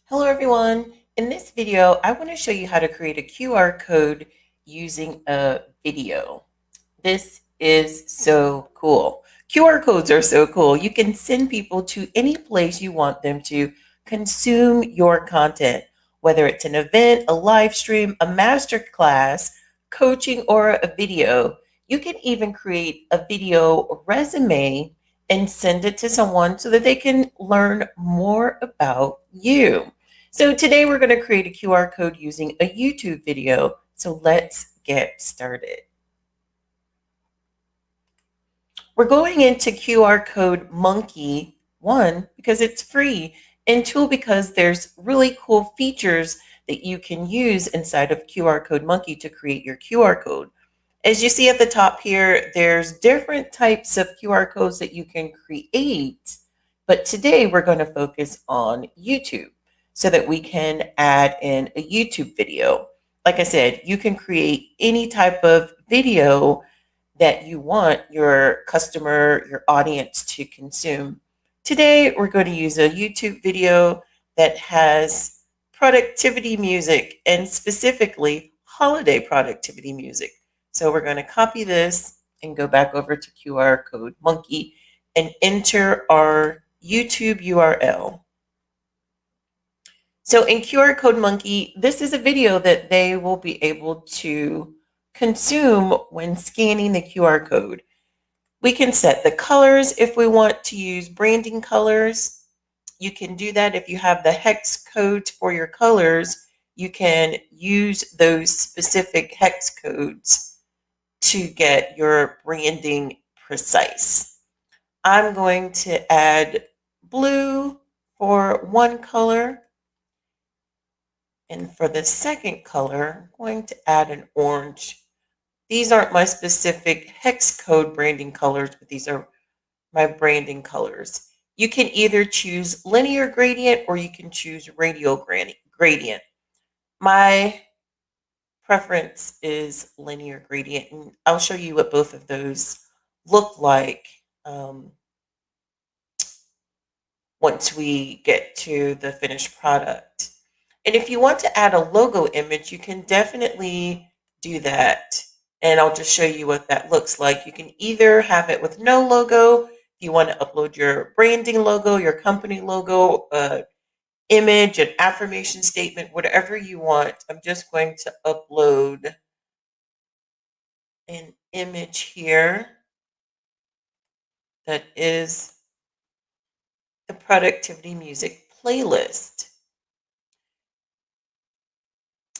Hello everyone. In this video, I want to show you how to create a QR code using a video. This is so cool. QR codes are so cool. You can send people to any place you want them to consume your content, whether it's an event, a live stream, a master class, coaching, or a video. You can even create a video resume and send it to someone so that they can learn more about you. So today we're going to create a QR code using a YouTube video. So let's get started. We're going into QRCode Monkey, one, because it's free, and two, because there's really cool features that you can use inside of QRCode Monkey to create your QR code. As you see at the top here, there's different types of QR codes that you can create, but today we're going to focus on YouTube so that we can add in a YouTube video. Like I said, you can create any type of video that you want your customer, your audience to consume. Today, we're going to use a YouTube video that has productivity music and specifically holiday productivity music. So we're going to copy this and go back over to QRCode Monkey and enter our YouTube URL. So in QRCode Monkey, this is a video that they will be able to consume when scanning the QR code. We can set the colors if we want to use branding colors. You can do that if you have the hex codes for your colors. You can use those specific hex codes to get your branding precise. I'm going to add blue for one color. And for the second color, I'm going to add an orange. These aren't my specific hex code branding colors, but these are my branding colors. You can either choose linear gradient or you can choose radial gradient. My preference is linear gradient, and I'll show you what both of those look like once we get to the finished product. And if you want to add a logo image, you can definitely do that. And I'll just show you what that looks like. You can either have it with no logo, if you want to upload your branding logo, your company logo, image, an affirmation statement, whatever you want. I'm just going to upload an image here that is the productivity music playlist.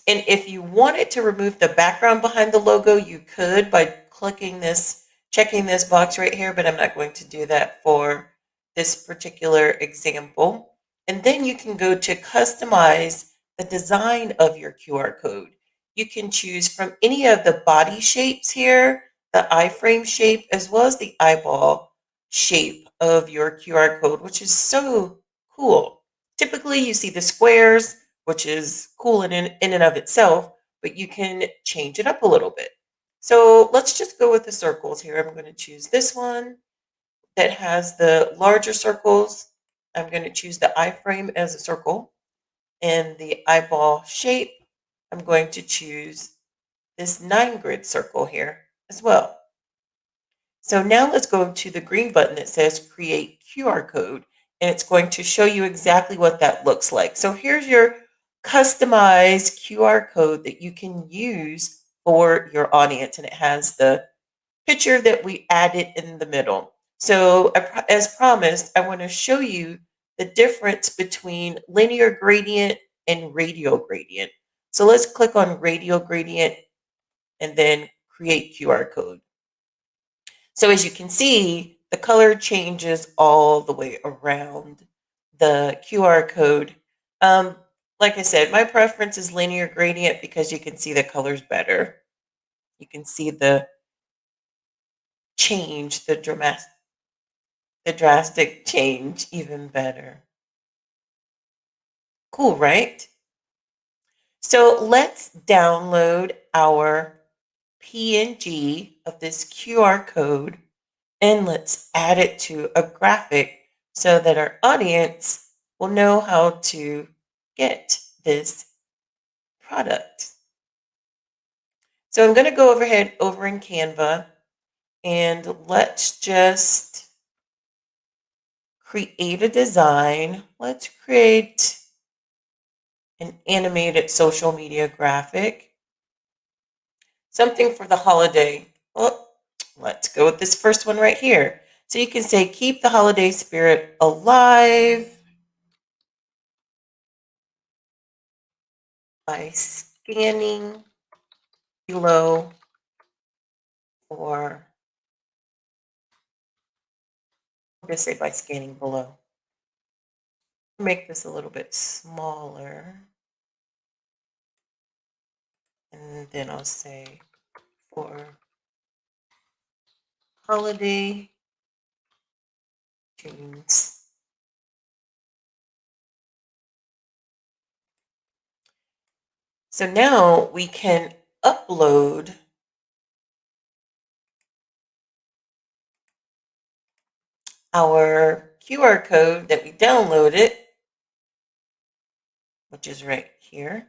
And if you wanted to remove the background behind the logo, you could by clicking this, checking this box right here, but I'm not going to do that for this particular example. And then you can go to customize the design of your QR code. You can choose from any of the body shapes here, the iframe shape, as well as the eyeball shape of your QR code, which is so cool. Typically, you see the squares, which is cool in and of itself, but you can change it up a little bit. So let's just go with the circles here. I'm going to choose this one that has the larger circles. I'm going to choose the iframe as a circle, and the eyeball shape, I'm going to choose this 9-grid circle here as well. So now let's go to the green button that says create QR code, and it's going to show you exactly what that looks like. So here's your customized QR code that you can use for your audience, and it has the picture that we added in the middle. So as promised, I want to show you the difference between linear gradient and radial gradient. So let's click on radial gradient and then create QR code. So as you can see, the color changes all the way around the QR code. Like I said, my preference is linear gradient because you can see the colors better. You can see the change, the drastic change even better. Cool, right? So let's download our PNG of this QR code and let's add it to a graphic so that our audience will know how to get this product. So I'm going to go over in Canva, and let's just create a design. Let's create an animated social media graphic, something for the holiday. Well, let's go with this first one right here. So you can say, keep the holiday spirit alive by scanning below or I'll just say by scanning below. Make this a little bit smaller. And then I'll say for holiday tunes. So now we can upload our QR code that we downloaded, which is right here.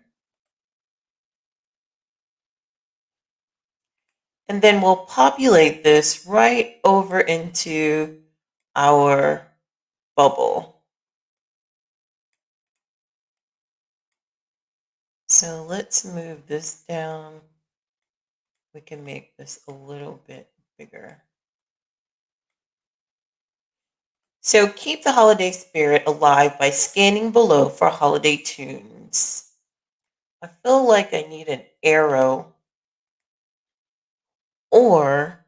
And then we'll populate this right over into our bubble. So let's move this down. We can make this a little bit bigger. So keep the holiday spirit alive by scanning below for holiday tunes. I feel like I need an arrow or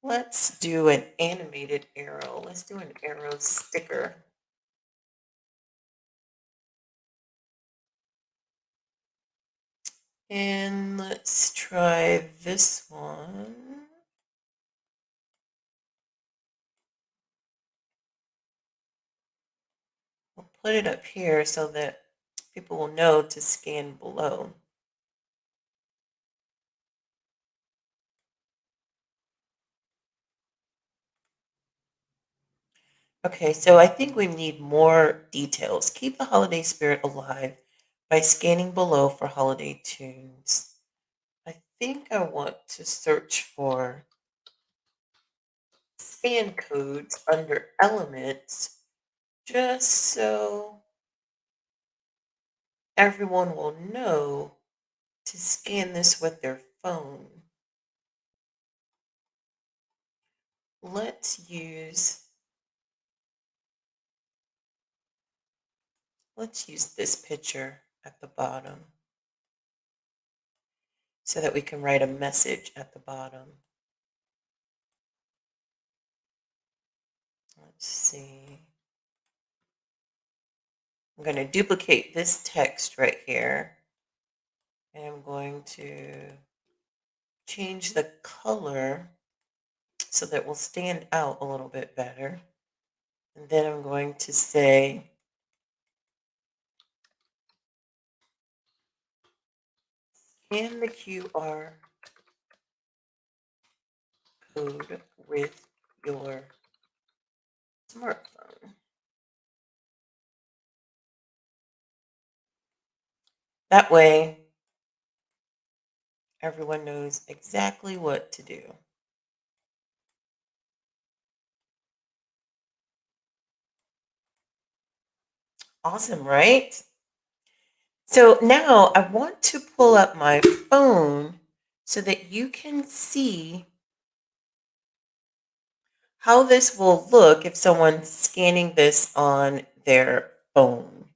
let's do an animated arrow. Let's do an arrow sticker. And let's try this one. We'll put it up here so that people will know to scan below. Okay, so I think we need more details. Keep the holiday spirit alive by scanning below for holiday tunes. I think I want to search for scan codes under elements just so everyone will know to scan this with their phone. Let's use this picture at the bottom so that we can write a message at the bottom. Let's see. I'm going to duplicate this text right here, and I'm going to change the color so that it will stand out a little bit better. And then I'm going to say, scan the QR code with your smartphone. That way, everyone knows exactly what to do. Awesome, right? So now I want to pull up my phone so that you can see how this will look if someone's scanning this on their phone.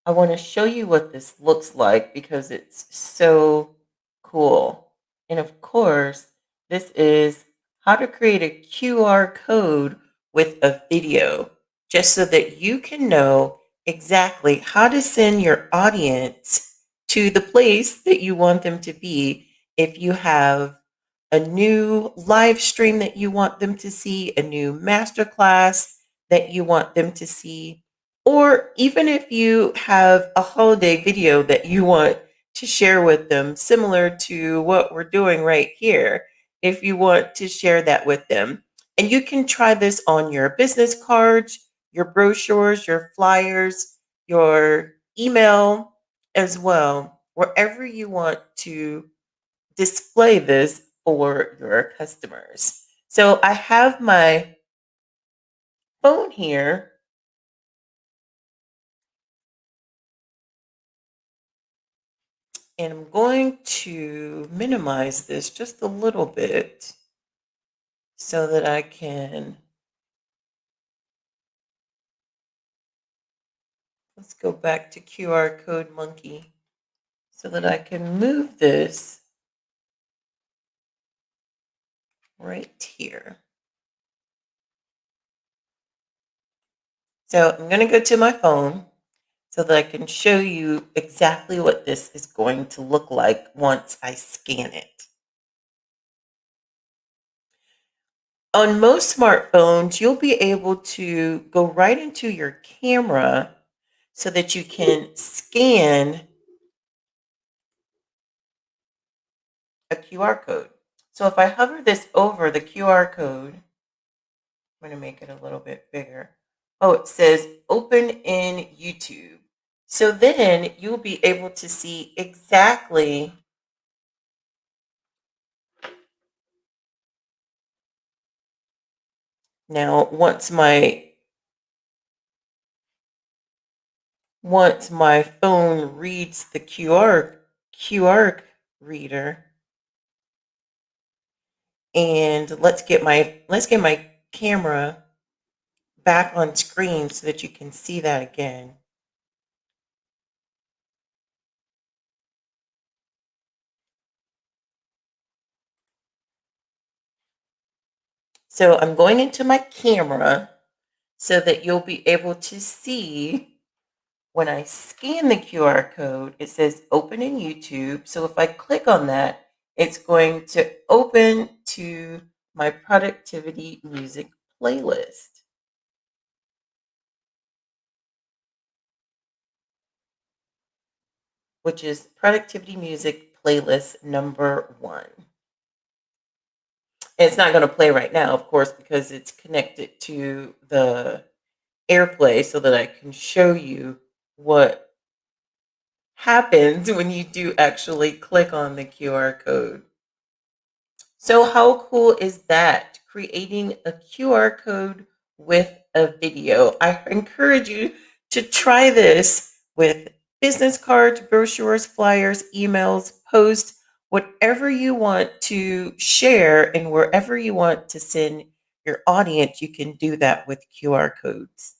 I want to show you what this looks like because it's so cool. And of course, this is how to create a QR code with a video, just so that you can know exactly how to send your audience to the place that you want them to be. If you have a new live stream that you want them to see, a new masterclass that you want them to see, or even if you have a holiday video that you want to share with them, similar to what we're doing right here, if you want to share that with them. And you can try this on your business cards, your brochures, your flyers, your email as well, wherever you want to display this for your customers. So I have my phone here, and I'm going to minimize this just a little bit so that I can, let's go back to QR Code Monkey so that I can move this right here. So I'm going to go to my phone so that I can show you exactly what this is going to look like once I scan it. On most smartphones, you'll be able to go right into your camera so that you can scan a QR code. So if I hover this over the QR code, I'm going to make it a little bit bigger. Oh, it says open in YouTube. So then you'll be able to see exactly now once my phone reads the QR reader, and let's get my camera back on screen so that you can see that again. So I'm going into my camera so that you'll be able to see when I scan the QR code, it says open in YouTube. So if I click on that, it's going to open to my productivity music playlist, which is productivity music playlist number 1. And it's not going to play right now, of course, because it's connected to the AirPlay so that I can show you what happens when you do actually click on the QR code. So how cool is that? Creating a QR code with a video. I encourage you to try this with business cards, brochures, flyers, emails, posts, whatever you want to share and wherever you want to send your audience, you can do that with QR codes.